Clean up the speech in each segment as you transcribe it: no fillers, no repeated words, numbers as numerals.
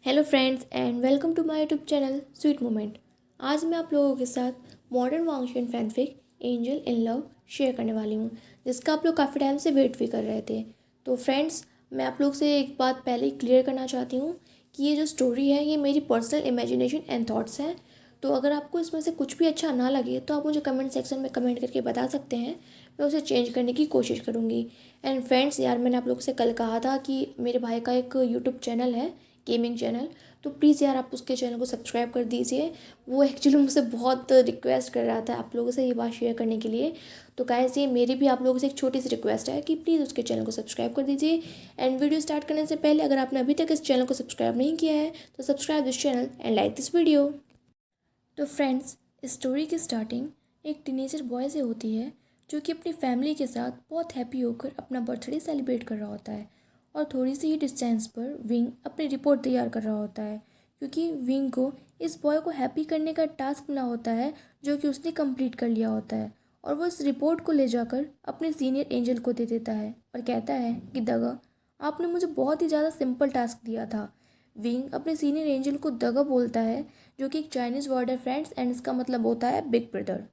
Hello friends and welcome to my YouTube channel sweet moment. आज मैं आप लोगों के साथ modern Wangxian fanfic angel in love share करने वाली हूँ, जिसका आप लोग काफ़ी टाइम से वेट भी कर रहे थे। तो फ्रेंड्स, मैं आप लोग से एक बात पहले ही क्लियर करना चाहती हूँ कि ये जो स्टोरी है ये मेरी पर्सनल इमेजिनेशन एंड थॉट्स हैं। तो अगर आपको इसमें से कुछ भी अच्छा ना लगे तो आप मुझे कमेंट सेक्शन में कमेंट करके बता सकते हैं, मैं उसे चेंज करने की कोशिश करूँगी। एंड फ्रेंड्स यार, मैंने आप लोग से कल कहा था कि मेरे भाई का एक यूट्यूब चैनल है, गेमिंग चैनल, तो प्लीज़ यार आप उसके चैनल को सब्सक्राइब कर दीजिए। वो एक्चुअली मुझसे बहुत रिक्वेस्ट कर रहा था आप लोगों से ये बात शेयर करने के लिए। तो गाइस, ये मेरी भी आप लोगों से एक छोटी सी रिक्वेस्ट है कि प्लीज़ उसके चैनल को सब्सक्राइब कर दीजिए। एंड वीडियो स्टार्ट करने से पहले अगर आपने अभी तक इस चैनल को सब्सक्राइब नहीं किया है तो subscribe this channel and like this video. तो फ्रेंड्स, स्टोरी की स्टार्टिंग एक टीनेजर बॉय से होती है जो कि अपनी फैमिली के साथ बहुत हैप्पी होकर अपना बर्थडे सेलिब्रेट कर रहा होता है। और थोड़ी सी ही डिस्टेंस पर विंग अपनी रिपोर्ट तैयार कर रहा होता है, क्योंकि विंग को इस बॉय को हैप्पी करने का टास्क मिला होता है जो कि उसने कंप्लीट कर लिया होता है। और वो इस रिपोर्ट को ले जाकर अपने सीनियर एंजल को दे देता है और कहता है कि दगा, आपने मुझे बहुत ही ज़्यादा सिंपल टास्क दिया था। विंग अपने सीनियर एंजल को दगा बोलता है, जो कि एक चाइनीज़ वर्ड है फ्रेंड्स, एंड इसका मतलब होता है बिग ब्रदर।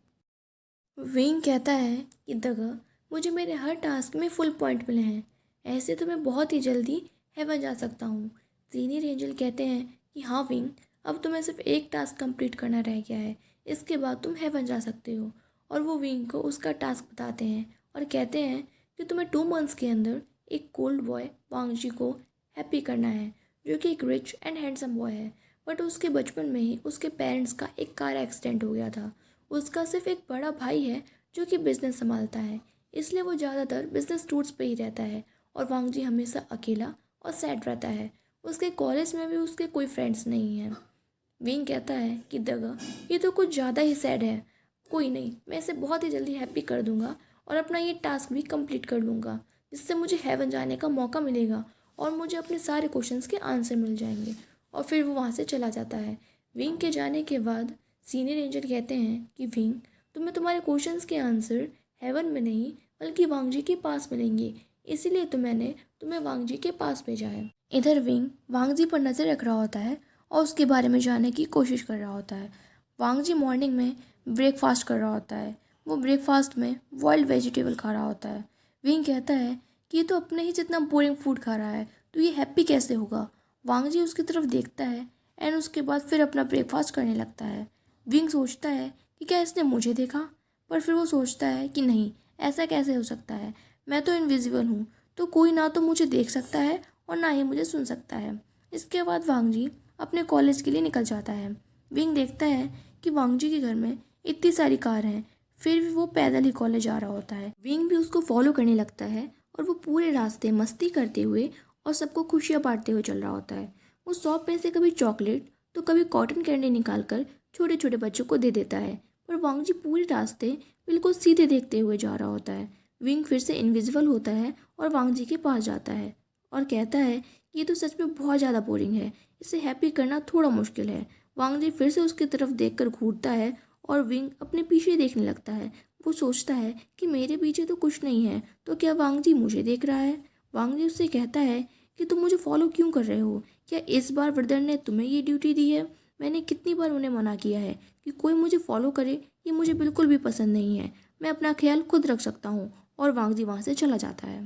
विंग कहता है कि दगा, मुझे मेरे हर टास्क में फुल पॉइंट मिले हैं, ऐसे तो मैं बहुत ही जल्दी हेवन जा सकता हूँ। सीनियर एंजल कहते हैं कि हाँ विंग, अब तुम्हें सिर्फ एक टास्क कंप्लीट करना रह गया है, इसके बाद तुम हेवन जा सकते हो। और वो विंग को उसका टास्क बताते हैं और कहते हैं कि तुम्हें 2 मंथ्स के अंदर एक कोल्ड बॉय वांगजी को हैप्पी करना है, जो कि एक रिच एंड हैंडसम बॉय है। बट उसके बचपन में ही उसके पेरेंट्स का एक कार एक्सीडेंट हो गया था। उसका सिर्फ एक बड़ा भाई है जो कि बिजनेस संभालता है, इसलिए वो ज़्यादातर बिजनेस टूर्स पे ही रहता है। और वांगजी हमेशा अकेला और सैड रहता है। उसके कॉलेज में भी उसके कोई फ्रेंड्स नहीं हैं। विंग कहता है कि दगा, ये तो कुछ ज़्यादा ही सैड है। कोई नहीं, मैं इसे बहुत ही जल्दी हैप्पी कर दूंगा और अपना ये टास्क भी कंप्लीट कर लूँगा, जिससे मुझे हेवन जाने का मौका मिलेगा और मुझे अपने सारे क्वेश्चंस के आंसर मिल जाएंगे। और फिर वो वहाँ से चला जाता है। विंग के जाने के बाद सीनियर एंजल कहते हैं कि विंग, तुम्हें तुम्हारे क्वेश्चंस के आंसर हेवन में नहीं बल्कि वांगजी के पास मिलेंगे, इसीलिए तो मैंने तुम्हें वांगजी के पास भेजा है। इधर विंग वांगजी पर नज़र रख रहा होता है और उसके बारे में जानने की कोशिश कर रहा होता है। वांगजी मॉर्निंग में ब्रेकफास्ट कर रहा होता है। वो ब्रेकफास्ट में बॉइल्ड वेजिटेबल खा रहा होता है। विंग कहता है कि ये तो अपने ही जितना बोरिंग फूड खा रहा है, तो ये हैप्पी कैसे होगा। वांगजी उसकी तरफ देखता है एंड उसके बाद फिर अपना ब्रेकफास्ट करने लगता है। विंग सोचता है कि क्या इसने मुझे देखा, पर फिर वो सोचता है कि नहीं, ऐसा कैसे हो सकता है, मैं तो इनविजिबल हूँ, तो कोई ना तो मुझे देख सकता है और ना ही मुझे सुन सकता है। इसके बाद वांगजी अपने कॉलेज के लिए निकल जाता है। विंग देखता है कि वांगजी के घर में इतनी सारी कार हैं, फिर भी वो पैदल ही कॉलेज आ रहा होता है। विंग भी उसको फॉलो करने लगता है और वो पूरे रास्ते मस्ती करते हुए और सबको खुशियाँ बांटते हुए चल रहा होता है। वो शॉप में से कभी चॉकलेट तो कभी कॉटन कैंडी निकाल कर छोटे छोटे बच्चों को दे देता है, पर वांगजी पूरे रास्ते बिल्कुल सीधे देखते हुए जा रहा होता है। विंग फिर से इनविजिबल होता है और वांगजी के पास जाता है और कहता है कि ये तो सच में बहुत ज़्यादा बोरिंग है, इसे हैप्पी करना थोड़ा मुश्किल है। वांगजी फिर से उसकी तरफ देखकर घूरता है और विंग अपने पीछे देखने लगता है। वो सोचता है कि मेरे पीछे तो कुछ नहीं है, तो क्या वांगजी मुझे देख रहा है। वांगजी उससे कहता है कि तुम मुझे फॉलो क्यों कर रहे हो, क्या इस बार ब्रदर ने तुम्हें ये ड्यूटी दी है। मैंने कितनी बार उन्हें मना किया है कि कोई मुझे फॉलो करे, ये मुझे बिल्कुल भी पसंद नहीं है, मैं अपना ख्याल खुद रख सकता हूँ। और वांगजी वहाँ से चला जाता है।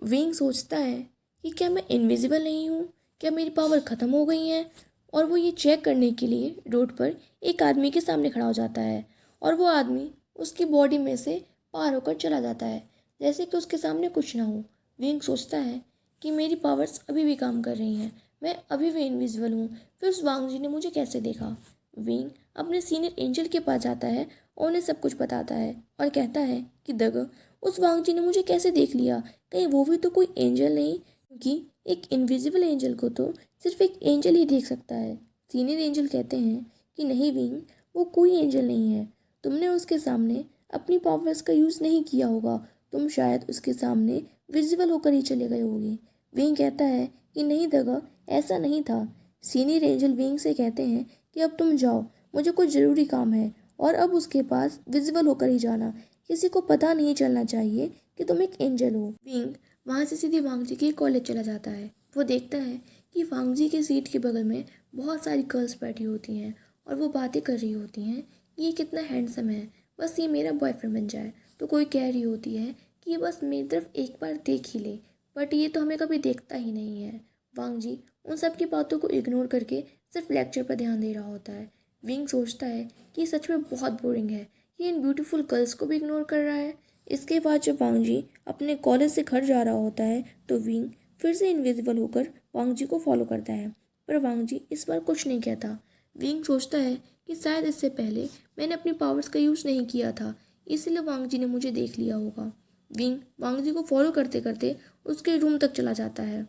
विंग सोचता है कि क्या मैं इनविजिबल नहीं हूँ, क्या मेरी पावर ख़त्म हो गई है। और वो ये चेक करने के लिए रोड पर एक आदमी के सामने खड़ा हो जाता है और वो आदमी उसकी बॉडी में से पार होकर चला जाता है, जैसे कि उसके सामने कुछ ना हो। विंग सोचता है कि मेरी पावर्स अभी भी काम कर रही हैं, मैं अभी भी इनविजिबल हूँ, फिर उस वांगजी ने मुझे कैसे देखा। विंग अपने सीनियर एंजल के पास जाता है और उन्हें सब कुछ बताता है और कहता है कि दगा, उस वांगजी ने मुझे कैसे देख लिया, कहीं वो भी तो कोई एंजल नहीं, क्योंकि एक इनविजिबल एंजल को तो सिर्फ एक एंजल ही देख सकता है। सीनियर एंजल कहते हैं कि नहीं विंग, वो कोई एंजल नहीं है, तुमने उसके सामने अपनी पावर्स का यूज़ नहीं किया होगा, तुम शायद उसके सामने विजिबल होकर ही चले गए होगे। विंग कहता है कि नहीं दगा, ऐसा नहीं था। सीनियर एंजल विंग से कहते हैं कि अब तुम जाओ, मुझे कुछ ज़रूरी काम है, और अब उसके पास विजिबल होकर ही जाना, किसी को पता नहीं चलना चाहिए कि तुम एक एंजल हो। विंग वहाँ से सीधे वांगजी के कॉलेज चला जाता है। वो देखता है कि वांग जी के सीट के बगल में बहुत सारी गर्ल्स बैठी होती हैं और वो बातें कर रही होती हैं कि ये कितना हैंडसम है, बस ये मेरा बॉयफ्रेंड बन जाए। तो कोई कह रही होती है कि ये बस मेरी तरफ एक बार देख ही ले, बट ये तो हमें कभी देखता ही नहीं है। वांग जी उन सब की बातों को इग्नोर करके सिर्फ लेक्चर पर ध्यान दे रहा होता है। विंग सोचता है कि ये सच में बहुत बोरिंग है, ये इन ब्यूटीफुल गर्ल्स को भी इग्नोर कर रहा है। इसके बाद जब वांग जी अपने कॉलेज से घर जा रहा होता है तो विंग फिर से इनविजिबल होकर वांग जी को फॉलो करता है, पर वांग जी इस बार कुछ नहीं कहता। विंग सोचता है कि शायद इससे पहले मैंने अपनी पावर्स का यूज़ नहीं किया था, इसलिए वांग जी ने मुझे देख लिया होगा। विंग वांग जी को फॉलो करते करते उसके रूम तक चला जाता है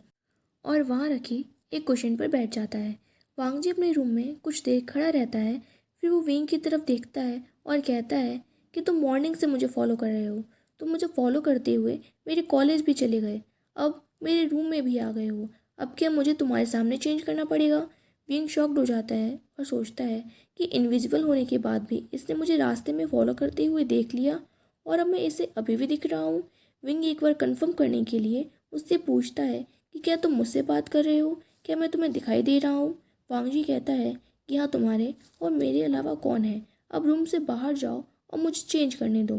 और वहाँ रखी एक कुशन पर बैठ जाता है। वांग जी अपने रूम में कुछ देर खड़ा रहता है, फिर वो विंग की तरफ देखता है और कहता है कि तुम मॉर्निंग से मुझे फॉलो कर रहे हो, तुम मुझे फॉलो करते हुए मेरे कॉलेज भी चले गए, अब मेरे रूम में भी आ गए हो, अब क्या मुझे तुम्हारे सामने चेंज करना पड़ेगा। विंग शॉक्ड हो जाता है और सोचता है कि इनविजिबल होने के बाद भी इसने मुझे रास्ते में फॉलो करते हुए देख लिया और अब मैं इसे अभी भी दिख रहा हूँ। विंग एक बार कंफर्म करने के लिए उससे पूछता है कि क्या तुम मुझसे बात कर रहे हो, क्या मैं तुम्हें दिखाई दे रहा हूँ। वांग जी कहता है कि हाँ, तुम्हारे और मेरे अलावा कौन है, अब रूम से बाहर जाओ और मुझे चेंज करने दो।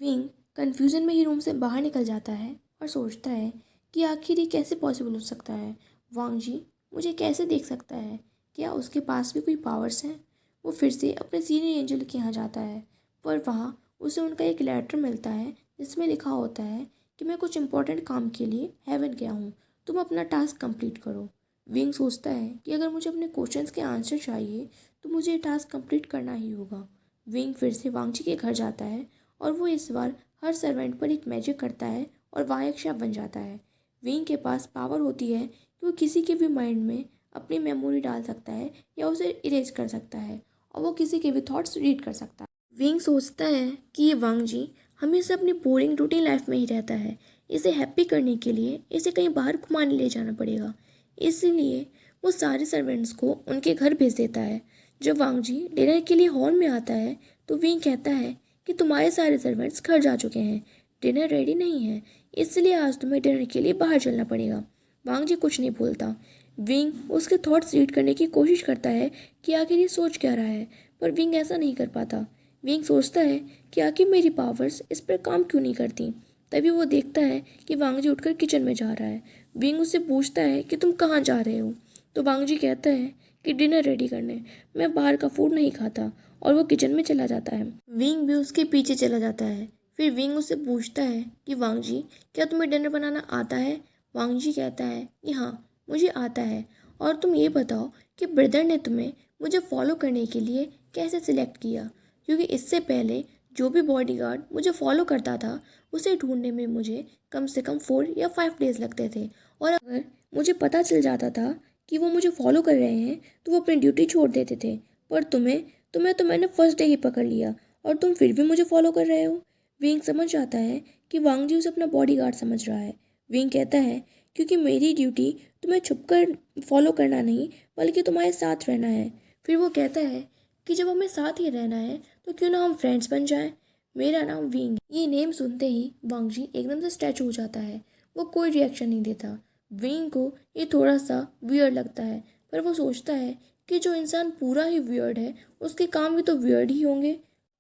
विंग कन्फ्यूज़न में ही रूम से बाहर निकल जाता है और सोचता है कि आखिर ये कैसे पॉसिबल हो सकता है। वांग जी मुझे कैसे देख सकता है, क्या उसके पास भी कोई पावर्स हैं। वो फिर से अपने सीनियर एंजल के यहाँ जाता है, पर वहाँ उसे उनका एक लेटर मिलता है जिसमें लिखा होता है कि मैं कुछ इंपॉर्टेंट काम के लिए हेवन गया हूँ, तुम अपना टास्क कंप्लीट करो। विंग सोचता है कि अगर मुझे अपने क्वेश्चंस के आंसर चाहिए तो मुझे ये टास्क कंप्लीट करना ही होगा। विंग फिर से वांग जी के घर जाता है और वो इस बार हर सर्वेंट पर एक मैजिक करता है और वहाँ एक शेफ बन जाता है। विंग के पास पावर होती है कि वो किसी के भी माइंड में अपनी मेमोरी डाल सकता है या उसे इरेज कर सकता है और वो किसी के भी थॉट्स रीड कर सकता है। विंग सोचता है कि ये वांग जी हमेशा अपनी बोरिंग रूटीन लाइफ में ही रहता है, इसे हैप्पी करने के लिए इसे कहीं बाहर घुमाने ले जाना पड़ेगा। इसलिए वो सारे सर्वेंट्स को उनके घर भेज देता है। जब वांग जी डिनर के लिए हॉल में आता है तो विंग कहता है कि तुम्हारे सारे सर्वेंट्स घर जा चुके हैं, डिनर रेडी नहीं है, इसलिए आज तुम्हें डिनर के लिए बाहर चलना पड़ेगा। वांग जी कुछ नहीं बोलता। विंग उसके थॉट्स रीड करने की कोशिश करता है कि आखिर ये सोच क्या रहा है, पर विंग ऐसा नहीं कर पाता। विंग सोचता है कि आखिर मेरी पावर्स इस पर काम क्यों नहीं करती। तभी वो देखता है कि वांग जी उठकर किचन में जा रहा है। विंग उससे पूछता है कि तुम कहाँ जा रहे हो, तो वांग जी कहता है कि डिनर रेडी करने, मैं बाहर का फूड नहीं खाता, और वो किचन में चला जाता है। विंग भी उसके पीछे चला जाता है। फिर विंग उससे पूछता है कि वांग जी क्या तुम्हें डिनर बनाना आता है। वांग जी कहता है कि हाँ, मुझे आता है, और तुम ये बताओ कि ब्रदर ने तुम्हें मुझे फॉलो करने के लिए कैसे सिलेक्ट किया, क्योंकि इससे पहले जो भी बॉडीगार्ड मुझे फॉलो करता था उसे ढूंढने में मुझे कम से कम 4 या 5 डेज लगते थे, और अगर मुझे पता चल जाता था कि वो मुझे फॉलो कर रहे हैं तो वो अपनी ड्यूटी छोड़ देते थे, पर तुम्हें तुम्हें तो मैंने फर्स्ट डे ही पकड़ लिया और तुम फिर भी मुझे फॉलो कर रहे हो। विंग समझ जाता है कि वांग जी उसे अपना बॉडीगार्ड समझ रहा है। विंग कहता है क्योंकि मेरी ड्यूटी तुम्हें छुपकर फॉलो करना नहीं बल्कि तुम्हारे साथ रहना है। फिर वो कहता है कि जब हमें साथ ही रहना है तो क्यों ना हम फ्रेंड्स बन जाएं। मेरा नाम विंग। ये नेम सुनते ही वांग जी एकदम से स्टैचू हो जाता है। वो कोई रिएक्शन नहीं देता। विंग को ये थोड़ा सा वियर्ड लगता है, पर वो सोचता है कि जो इंसान पूरा ही वियर्ड है उसके काम भी तो वियर्ड ही होंगे।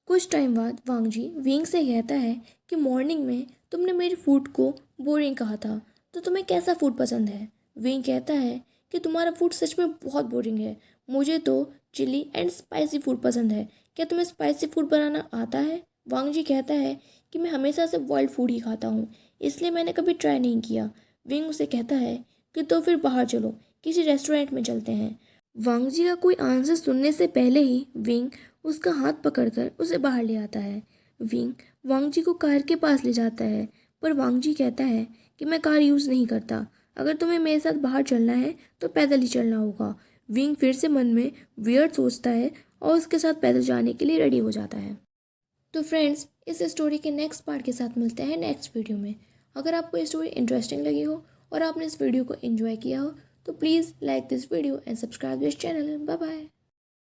कुछ टाइम बाद वांग जी विंग से कहता है कि मॉर्निंग में तुमने मेरे फूड को बोरिंग कहा था, तो तुम्हें कैसा फूड पसंद है। विंग कहता है कि तुम्हारा फूड सच में बहुत बोरिंग है, मुझे तो चिली एंड स्पाइसी फूड पसंद है, क्या तुम्हें स्पाइसी फूड बनाना आता है। वांग जी कहता है कि मैं हमेशा से बॉइल्ड फूड ही खाता हूँ, इसलिए मैंने कभी ट्राई नहीं किया। विंग उसे कहता है कि तो फिर बाहर चलो, किसी रेस्टोरेंट में चलते हैं। वांग जी का कोई आंसर सुनने से पहले ही विंग उसका हाथ पकड़कर उसे बाहर ले आता है। विंग वांग जी को कार के पास ले जाता है, पर वांग जी कहता है कि मैं कार यूज़ नहीं करता, अगर तुम्हें मेरे साथ बाहर चलना है तो पैदल ही चलना होगा। विंग फिर से मन में वियर्ड सोचता है और उसके साथ पैदल जाने के लिए रेडी हो जाता है। तो फ्रेंड्स, इस स्टोरी के नेक्स्ट पार्ट के साथ मिलते हैं नेक्स्ट वीडियो में। अगर आपको ये स्टोरी इंटरेस्टिंग लगी हो और आपने इस वीडियो को एंजॉय किया हो तो please like this video and subscribe this channel. Bye bye.